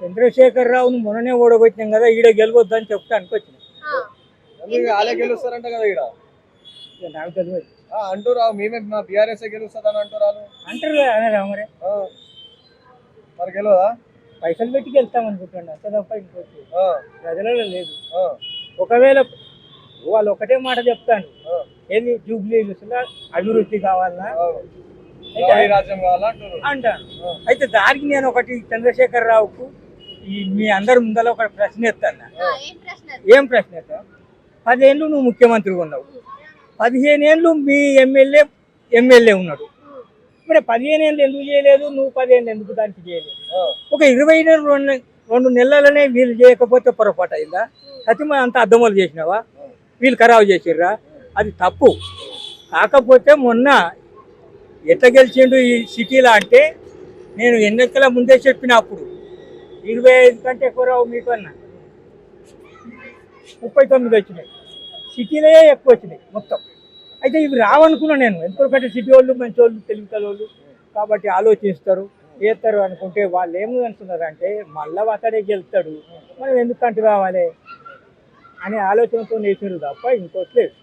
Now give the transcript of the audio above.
చంద్రశేఖర్ రావును మొన్ననే ఓడగొట్టినాం కదా, ఈడ గెలవద్దని చెప్తే అనుకొచ్చినాం. వాళ్ళే గెలుస్తారంట కదా ఈడ. నాకు తెలియదు అంటారు మేమే మా బీఆర్ఎస్ గెలుస్తుందని అంటారు. అంటారు అనరా మరి. మరి గెలవదా? పైసలు పెట్టి గెలుస్తాం అనుకుంటున్నా అంత తప్ప ఇంకోటి ప్రజలలో లేదు. ఒకవేళ వాళ్ళు ఒకటే మాట చెప్తాను, ఏది జూబ్లీ అభివృద్ధి కావాలన్నా రాజ్యం కావాలా అంటాను. అయితే దానికి నేను ఒకటి చంద్రశేఖర్ రావుకు మీ అందరి ముందర ఒక ప్రశ్న ఎత్తాను. ఏం ప్రశ్న ఎత్తా? 10 ఏళ్ళు నువ్వు ముఖ్యమంత్రిగా ఉన్నావు, 15 ఏళ్ళు మీ ఎమ్మెల్యే ఉన్నాడు. మరి 15 ఏళ్ళు ఎందుకు చేయలేదు, నువ్వు 10 ఏళ్ళు ఎందుకు దానికి చేయలేదు? ఒక 22 నెలలనే వీళ్ళు చేయకపోతే పొరపాటు అయిందా? సతిమ అంత అద్దములు చేసినావా? వీళ్ళు ఖరాబు చేసిర్రా? అది తప్పు. కాకపోతే మొన్న ఎట్లా గెలిచిండు ఈ సిటీలో అంటే, నేను ఎన్నికల ముందే చెప్పినప్పుడు 25 కంటే ఎక్కువ రావు మీకు అన్న, 39 వచ్చినాయి. సిటీలే ఎక్కువ వచ్చినాయి మొత్తం. అయితే ఇవి రావనుకున్నా నేను, ఎందుకంటే సిటీ వాళ్ళు మంచి వాళ్ళు, తెలివికల వాళ్ళు కాబట్టి ఆలోచిస్తారు, చేస్తారు అనుకుంటే వాళ్ళు ఏమి అనుకున్నారంటే మళ్ళా అతడే గెలుస్తాడు, మనం ఎందుకు కంటి రావాలి అనే ఆలోచనతో వేసారు తప్ప ఇంకోటి లేదు.